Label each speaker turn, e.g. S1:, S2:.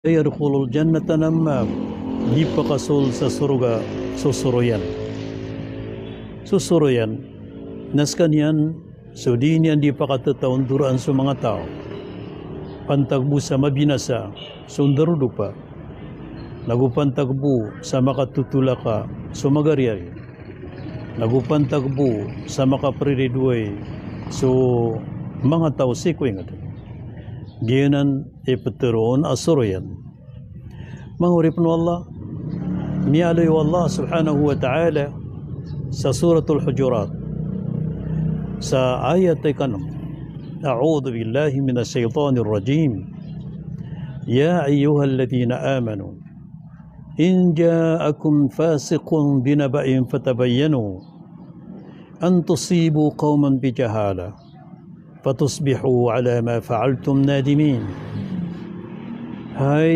S1: yadkhulul jannata namam, di pakasul sa surga susuruyan. Susuruyan, naskan yan, so di niyan di pakatataon duraan sa mga tao. Pantagbu sa mabinasa, sundarudok pa. Nagupantagbu sa makatutulaka, so magaryari. Nagupantagbu sa makapriridway, so mga tao sikoy nga ito. Diyanan ipateroon asuroyan. Mangurip no Allah, miyalayo Allah subhanahu wa ta'ala sa suratul Hujurat, sa ayat ay kanam, A'udhu billahi minas shaytanir rajim. Ya ayyuhalladhina amanu, in ja'akum fasiqun binaba'in fatabayyanu an tusibu qauman bijahala fatusbihu ala ma fa'altum nadimin. Hai